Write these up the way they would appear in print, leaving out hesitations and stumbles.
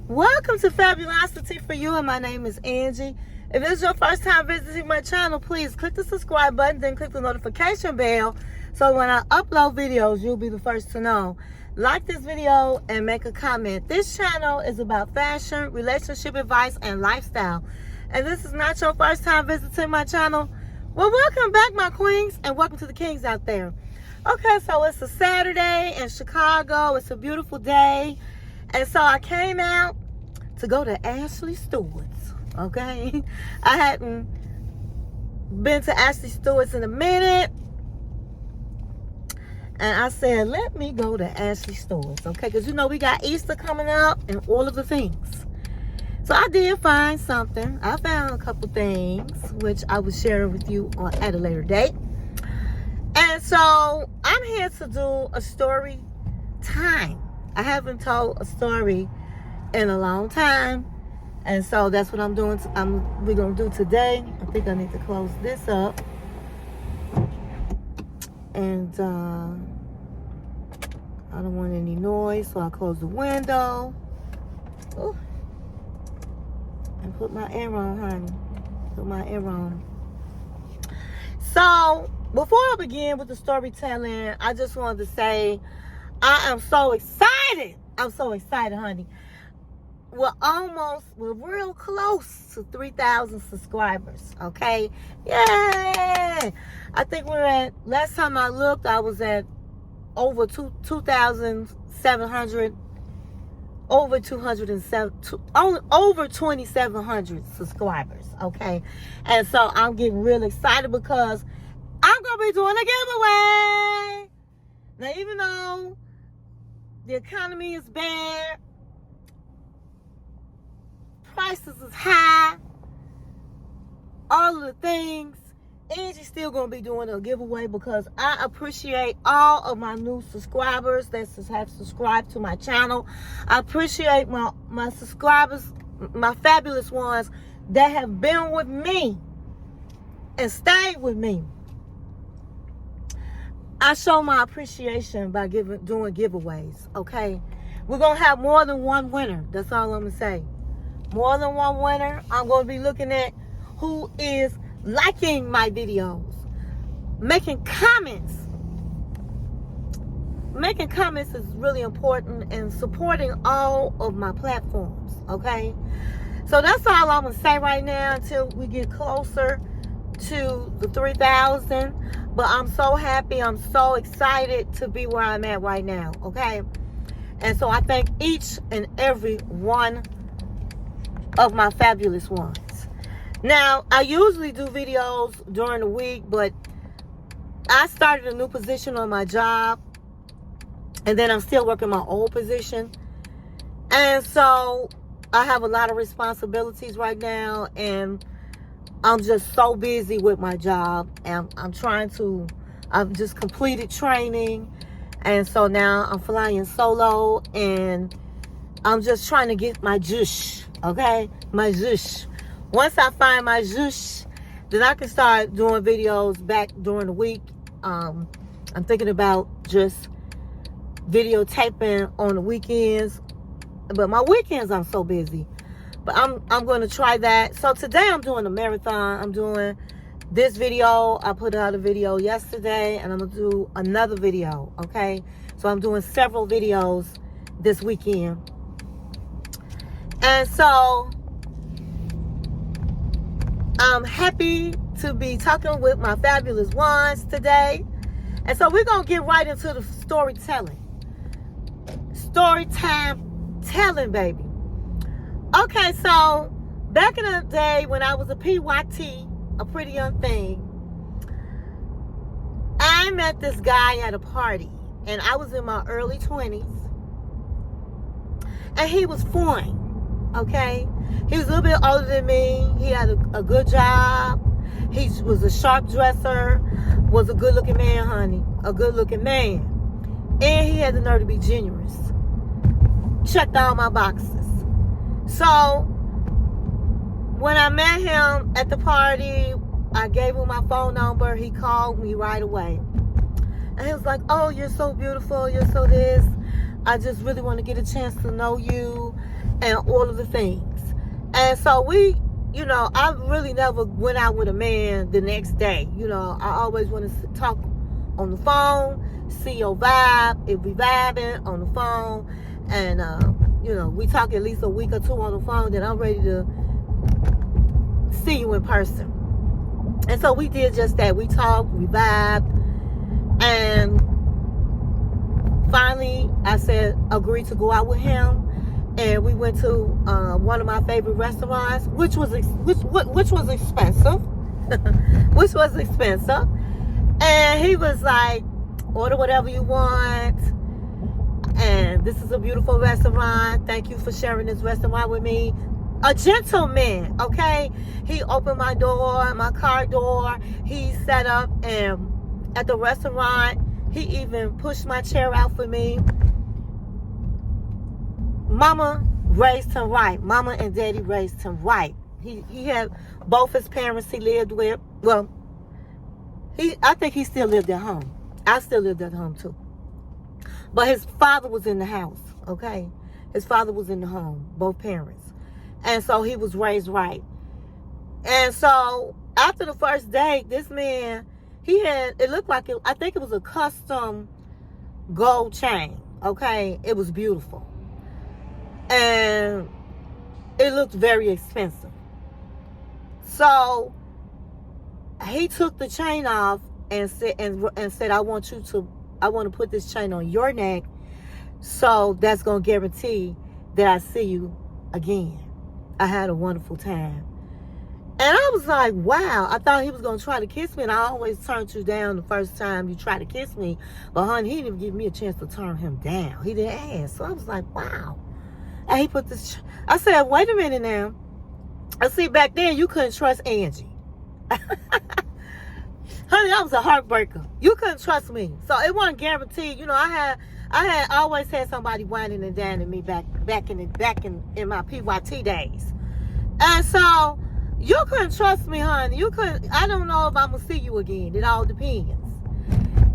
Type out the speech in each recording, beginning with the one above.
Welcome to Fabulosity For You, and my name is Angie. If this is your first time visiting my channel, please click the subscribe button, then click the notification bell, so when I upload videos, you'll be the first to know. Like this video and make a comment. This channel is about fashion, relationship advice, and lifestyle. And this is not your first time visiting my channel, well, welcome back, my queens, and welcome to the kings out there. Okay, so it's a Saturday in Chicago. It's a beautiful day. And so I came out to go to Ashley Stewart's, okay? I hadn't been to Ashley Stewart's in a minute. And I said, let me go to Ashley Stewart's, okay? Because, you know, we got Easter coming up and all of the things. So I did find something. I found a couple things, which I will share with you at a later date. And so I'm here to do a story time. I haven't told a story in a long time, and so that's what I'm doing. We're gonna do today. I think I need to close this up, and I don't want any noise, so I close the window. Ooh. And put my ear on, honey. Put my ear on. So before I begin with the storytelling, I just wanted to say I am so excited. I'm so excited, honey. We're real close to 3,000 subscribers, okay? Yay! I think last time I looked, I was at over 2,700, over 2,700 subscribers, okay? And so I'm getting real excited because I'm going to be doing a giveaway. Now, even though the economy is bad, prices is high, all of the things, Angie's still going to be doing a giveaway because I appreciate all of my new subscribers that have subscribed to my channel. I appreciate my subscribers, my fabulous ones that have been with me and stayed with me. I show my appreciation by doing giveaways, okay? We're going to have more than one winner. That's all I'm going to say. More than one winner. I'm going to be looking at who is liking my videos, making comments. Making comments is really important, and supporting all of my platforms, okay? So that's all I'm going to say right now until we get closer to the 3,000. But I'm so happy, I'm so excited to be where I'm at right now, okay? And so I thank each and every one of my fabulous ones. Now, I usually do videos during the week, but I started a new position on my job, and then I'm still working my old position. And so I have a lot of responsibilities right now, and I'm just so busy with my job, and I've just completed training, and so now I'm flying solo, and I'm just trying to get my zhoosh, okay? My zhoosh. Once I find my zhoosh, then I can start doing videos back during the week. I'm thinking about just videotaping on the weekends, but my weekends I'm so busy. But I'm going to try that. So today I'm doing a marathon. I'm doing this video. I put out a video yesterday, and I'm going to do another video, okay? So I'm doing several videos this weekend. And so I'm happy to be talking with my fabulous ones today. And so we're going to get right into the storytelling. Story time telling, baby. Okay, so back in the day when I was a PYT, a pretty young thing, I met this guy at a party, and I was in my early 20s, and he was foreign, okay? He was a little bit older than me. He had a good job. He was a sharp dresser, was a good-looking man, honey, a good-looking man. And he had the nerve to be generous. Checked all my boxes. So when I met him at the party, I gave him my phone number. He called me right away. And he was like, oh, you're so beautiful. You're so this. I just really want to get a chance to know you and all of the things. And so we, I really never went out with a man the next day. I always want to talk on the phone, see your vibe, if we vibing on the phone. And, we talk at least a week or two on the phone, then I'm ready to see you in person. And so we did just that. We talked, we vibed, and finally I said, agreed to go out with him. And we went to one of my favorite restaurants, which was expensive. Which was expensive. And he was like, order whatever you want. And this is a beautiful restaurant. Thank you for sharing this restaurant with me. A gentleman, okay? He opened my door, my car door. He set up at the restaurant. He even pushed my chair out for me. Mama raised him right. Mama and Daddy raised him right. He had both his parents he lived with. Well, I think he still lived at home. I still lived at home too. But his father was in the house, okay? His father was in the home, both parents. And so he was raised right. And so after the first date, this man, it looked like, I think it was a custom gold chain, okay? It was beautiful. And it looked very expensive. So he took the chain off and said, I want to put this chain on your neck, so that's going to guarantee that I see you again. I had a wonderful time. And I was like, wow, I thought he was going to try to kiss me, and I always turned you down the first time you try to kiss me. But honey, he didn't give me a chance to turn him down. He didn't ask. So I was like, wow. And he put this, I said, wait a minute now. I see, back then you couldn't trust Angie. Honey, that was a heartbreaker. You couldn't trust me. So it wasn't guaranteed. I had always had somebody whining and dining me back in my PYT days. And so you couldn't trust me, honey. I don't know if I'm gonna see you again. It all depends.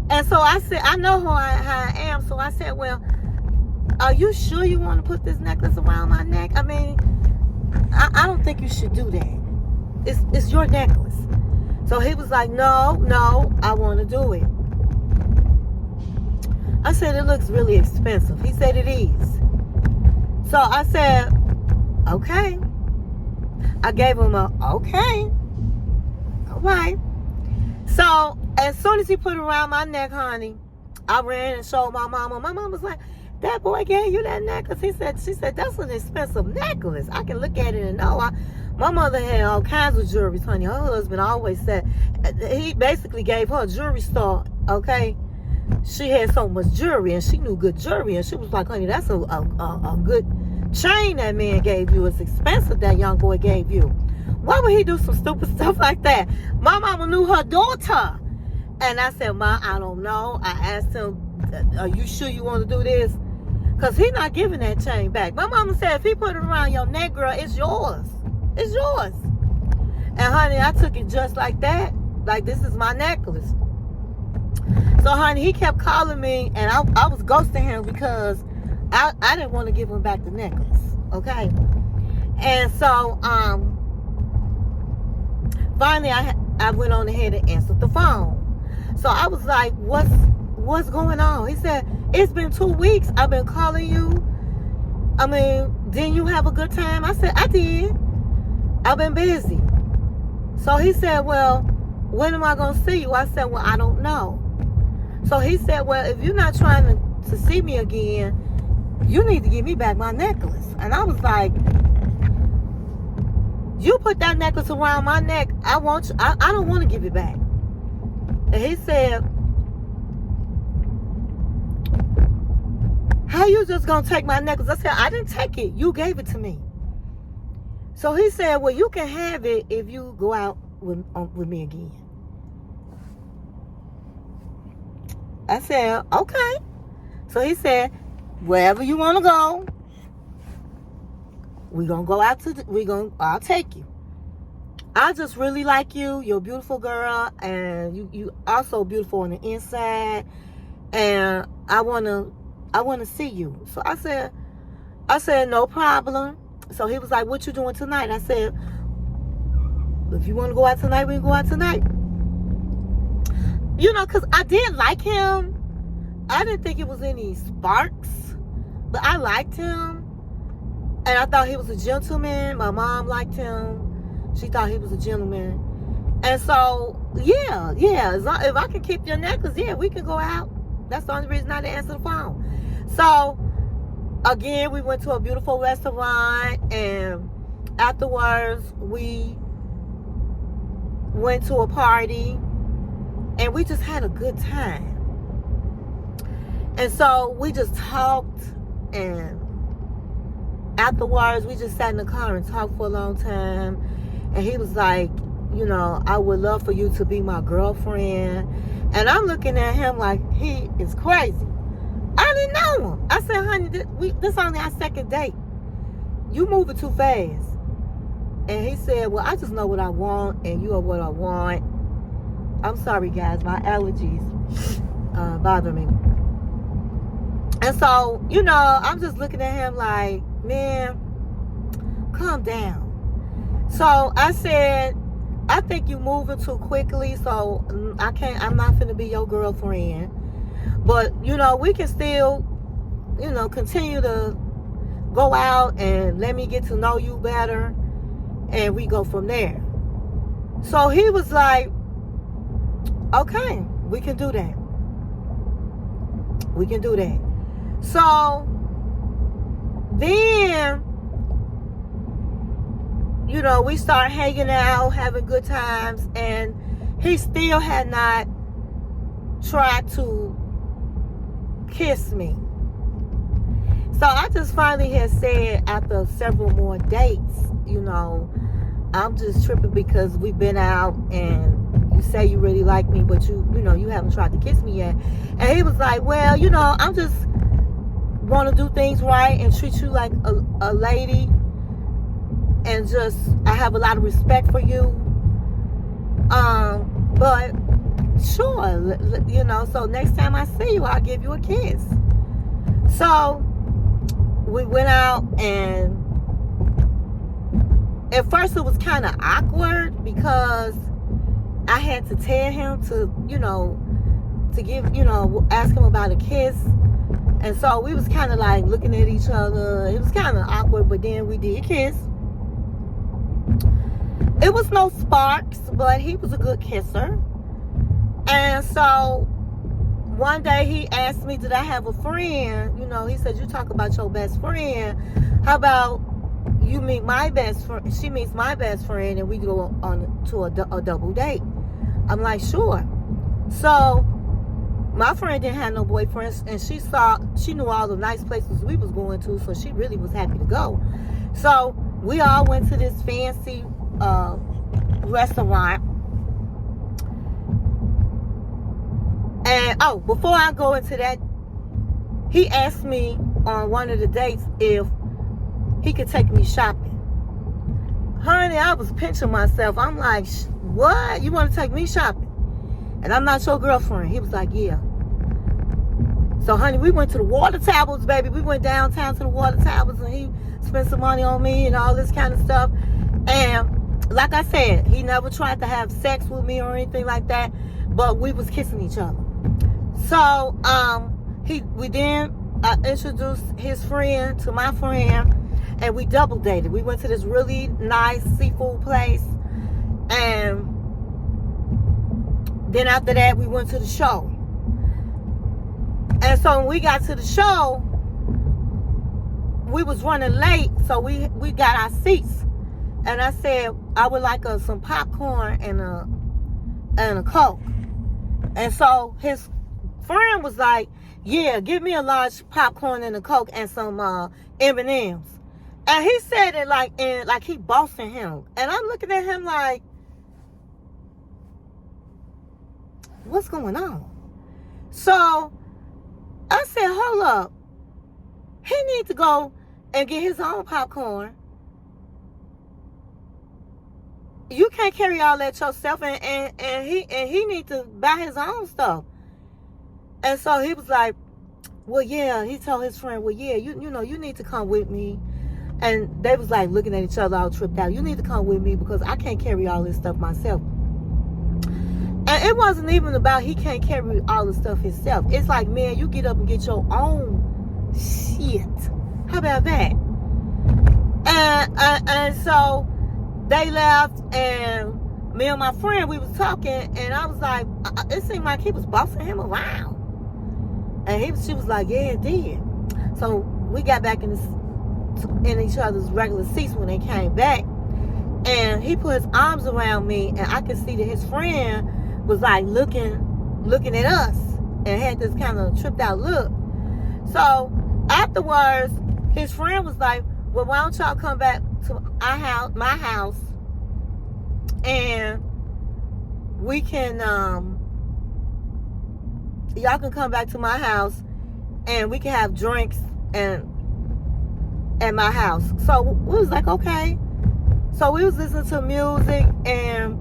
And so I said, I know how I am. So I said, well, are you sure you want to put this necklace around my neck? I mean, I don't think you should do that. It's your necklace. So he was like, no, I want to do it. I said, it looks really expensive. He said, it is. So I said, okay. I gave him a, okay. All right. So as soon as he put it around my neck, honey, I ran and showed my mama. My mom was like, that boy gave you that necklace? She said, that's an expensive necklace. I can look at it and know. My mother had all kinds of jewelry, honey. Her husband always said, he basically gave her a jewelry store, okay? She had so much jewelry, and she knew good jewelry, and she was like, honey, that's a good chain that man gave you. It's expensive that young boy gave you. Why would he do some stupid stuff like that? My mama knew her daughter. And I said, Ma, I don't know. I asked him, are you sure you want to do this? Because he's not giving that chain back. My mama said, if he put it around your neck, girl, it's yours. It's yours. And honey, I took it just like that. Like, this is my necklace. So honey, he kept calling me, and I was ghosting him because I didn't want to give him back the necklace. Okay. And so finally I went on ahead and answered the phone. So I was like, what's going on? He said, it's been 2 weeks. I've been calling you. I mean, didn't you have a good time? I said, I did. I've been busy. So he said, well, when am I going to see you? I said, well, I don't know. So he said, well, if you're not trying to see me again, you need to give me back my necklace. And I was like, you put that necklace around my neck, I don't want to give it back. And he said, how you just gonna take my necklace? I said, I didn't take it. You gave it to me. So he said, well, you can have it if you go out with me again. I said, okay. So he said, wherever you want to go, I'll take you. I just really like you. You're a beautiful girl, and you also beautiful on the inside. And I want to I want to see you. So I said, no problem. So he was like, what you doing tonight? I said, if you want to go out tonight, we can go out tonight. You know, because I did like him. I didn't think it was any sparks, but I liked him. And I thought he was a gentleman. My mom liked him. She thought he was a gentleman. And so, yeah. If I can keep your necklace, yeah, we can go out. That's the only reason I didn't answer the phone. So, again, we went to a beautiful restaurant. And afterwards, we went to a party. And we just had a good time. And so, we just talked. And afterwards, we just sat in the car and talked for a long time. And he was like, you know, I would love for you to be my girlfriend. And I'm looking at him like he is crazy. I didn't know him. I said, honey, this only our second date. You moving too fast. And he said, well, I just know what I want, and you are what I want. I'm sorry, guys. My allergies bother me. And so, you know, I'm just looking at him like, man, calm down. So I said, I think you moving too quickly, so I'm not finna be your girlfriend. But, you know, we can still, you know, continue to go out and let me get to know you better, and we go from there. So he was like, okay, we can do that. We can do that. So then, you know, we start hanging out, having good times, and he still had not tried to kiss me. So I just finally had said, after several more dates, you know, I'm just tripping because we've been out and you say you really like me, but you know, you haven't tried to kiss me yet. And he was like, well, you know, I'm just want to do things right and treat you like a lady, and just, I have a lot of respect for you. But sure, you know, so next time I see you, I'll give you a kiss. So we went out, and at first it was kind of awkward because I had to tell him to, you know, to give, you know, ask him about a kiss. And so we was kind of like looking at each other. It was kind of awkward, but then we did kiss. It was no sparks, but he was a good kisser. And so one day he asked me, did I have a friend? You know, he said, you talk about your best friend. How about you meet my best friend? She meets my best friend, and we go on to a double date. I'm like, sure. So my friend didn't have no boyfriend, and she knew all the nice places we was going to, so she really was happy to go. So we all went to this fancy restaurant. And before I go into that, he asked me on one of the dates if he could take me shopping. Honey, I was pinching myself. I'm like, what? You want to take me shopping? And I'm not your girlfriend. He was like, yeah. So, honey, we went to the water tables, baby. We went downtown to the water tables, and he spent some money on me and all this kind of stuff. And like I said, he never tried to have sex with me or anything like that, but we was kissing each other. So, we then introduced his friend to my friend, and we double dated. We went to this really nice seafood place, and then after that, we went to the show. And so when we got to the show, we was running late, so we got our seats. And I said, I would like some popcorn and a Coke. And so his friend was like, yeah, give me a large popcorn and a Coke and some M&Ms. And he said it like he bossing him. And I'm looking at him like, what's going on? So I said, hold up. He needs to go and get his own popcorn. You can't carry all that yourself, and he need to buy his own stuff. And so he was like, well, yeah, he told his friend, well, yeah, you know, you need to come with me. And they was like looking at each other all tripped out. You need to come with me because I can't carry all this stuff myself. And it wasn't even about he can't carry all the stuff himself. It's like, man, you get up and get your own shit. How about that? And so they left, and me and my friend, we was talking, and I was like, it seemed like he was bossing him around. And she was like, yeah, it did. So we got back in each other's regular seats when they came back. And he put his arms around me, and I could see that his friend was like looking at us and had this kind of tripped out look. So afterwards, his friend was like, well, why don't y'all come back to my house, and we can, y'all can come back to my house, and we can have drinks at my house. So we was like, okay. So we was listening to music, and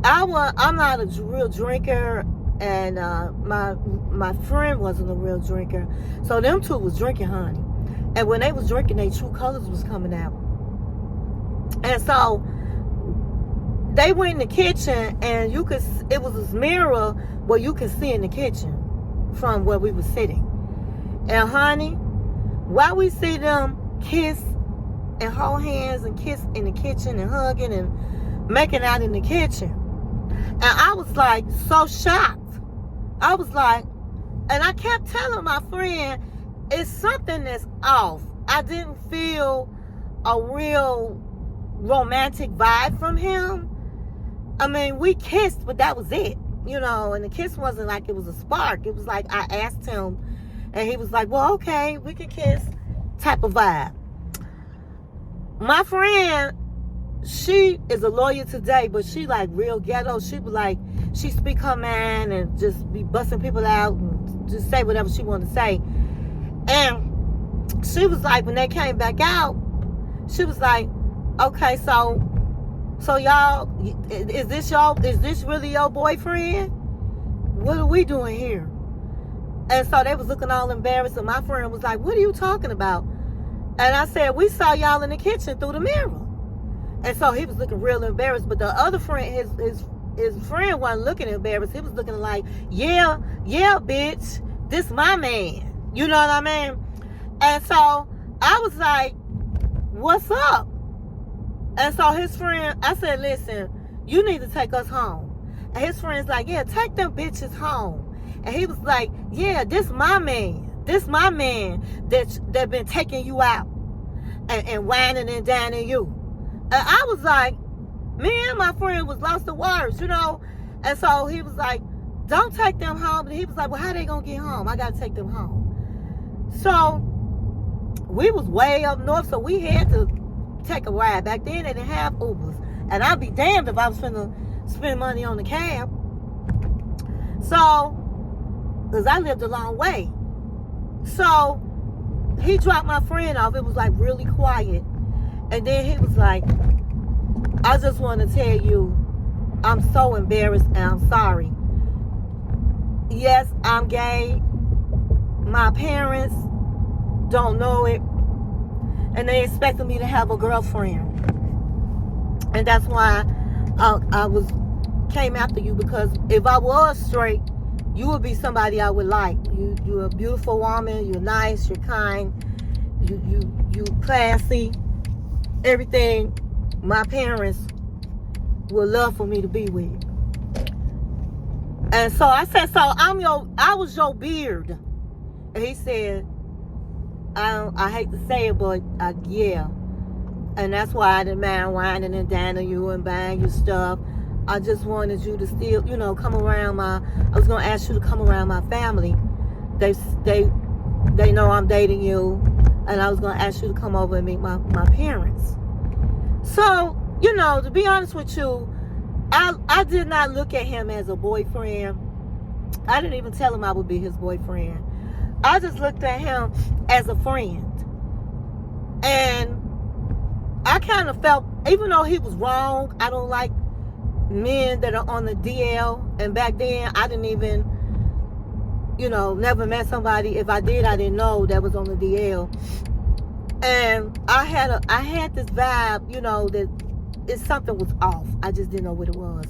I'm not a real drinker, and my friend wasn't a real drinker. So them two was drinking, honey. And when they was drinking, their true colors was coming out. And so they went in the kitchen, and it was this mirror where you could see in the kitchen from where we were sitting. And honey, while we see them kiss and hold hands and kiss in the kitchen and hugging and making out in the kitchen, and I was like so shocked. I was like, and I kept telling my friend, it's something that's off. I didn't feel a real romantic vibe from him. I mean, we kissed, but that was it, you know, and the kiss wasn't like it was a spark. It was like I asked him, and he was like, well, okay, we can kiss type of vibe. My friend, she is a lawyer today, but she like real ghetto. She was like, she speak her mind and just be busting people out and just say whatever she wanted to say. And she was like, when they came back out, she was like, okay, so y'all, is this really your boyfriend? What are we doing here? And so they was looking all embarrassed, and my friend was like, what are you talking about? And I said, we saw y'all in the kitchen through the mirror. And so he was looking real embarrassed, but the other friend, his friend wasn't looking embarrassed. He was looking like, yeah, bitch, this my man. You know what I mean? And so I was like, what's up? And so his friend, I said, listen, you need to take us home. And his friend's like, yeah, take them bitches home. And he was like, yeah, this my man. This my man that been taking you out and whining and dining you. And I was like, me and my friend was lost for words, you know. And so he was like, don't take them home. And he was like, well, how they gonna get home? I gotta take them home. So we was way up north, so we had to take a ride. Back then they didn't have Ubers, and I'd be damned if I was finna spend money on the cab. So, because I lived a long way. So he dropped my friend off. It was like really quiet, and then he was like, I just want to tell you, I'm so embarrassed and I'm sorry. Yes, I'm gay. My parents don't know it, and they expected me to have a girlfriend, and that's why I came after you, because if I was straight, you would be somebody I would like. You're a beautiful woman. You're nice. You're kind. You classy. Everything my parents would love for me to be with. And so I said, so I was your beard. And he said, I hate to say it, but yeah. And that's why I didn't mind whining and dining you and buying you stuff. I just wanted you to still, come around I was going to ask you to come around my family. They know I'm dating you. And I was going to ask you to come over and meet my parents. So, to be honest with you, I did not look at him as a boyfriend. I didn't even tell him I would be his boyfriend. I just looked at him as a friend. And I kind of felt, even though he was wrong, I don't like men that are on the DL. And back then, I didn't even you know, never met somebody. If I did, I didn't know that was on the DL. And I had this vibe, you know, that something was off. I just didn't know what it was.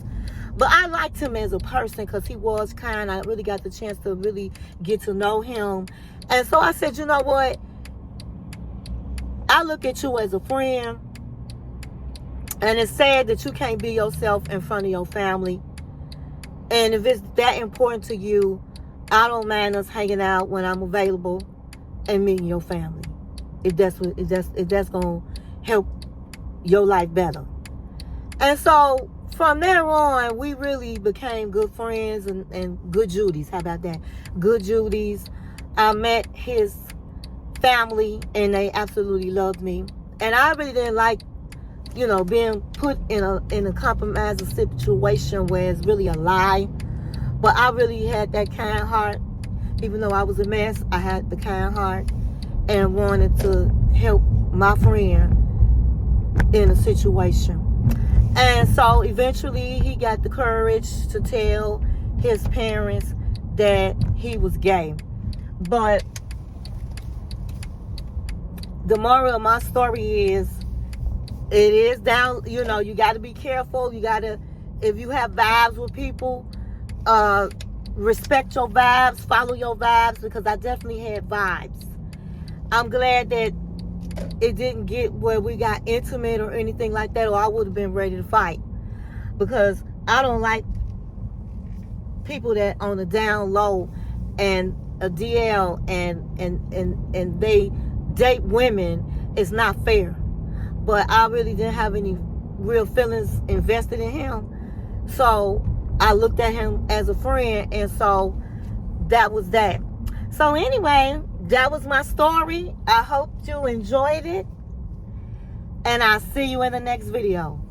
But I liked him as a person because he was kind. I really got the chance to really get to know him. And so I said, you know what? I look at you as a friend. And it's sad that you can't be yourself in front of your family. And if it's that important to you, I don't mind us hanging out when I'm available and meeting your family. If that's gonna help your life better. And so from there on, we really became good friends and good Judies. How about that? Good Judies. I met his family and they absolutely loved me. And I really didn't like, you know, being put in a compromising situation where it's really a lie. But I really had that kind heart. Even though I was a mess, I had the kind heart and wanted to help my friend in a situation. And so eventually he got the courage to tell his parents that he was gay. But the moral of my story is, it is down, you know, you got to be careful. You got to, if you have vibes with people, respect your vibes, follow your vibes, because I definitely had vibes. I'm glad that it didn't get where we got intimate or anything like that, or I would have been ready to fight. Because I don't like people that on the down low and a DL and they date women. It's not fair. But I really didn't have any real feelings invested in him. So I looked at him as a friend, and so that was that. So anyway, that was my story. I hope you enjoyed it. And I'll see you in the next video.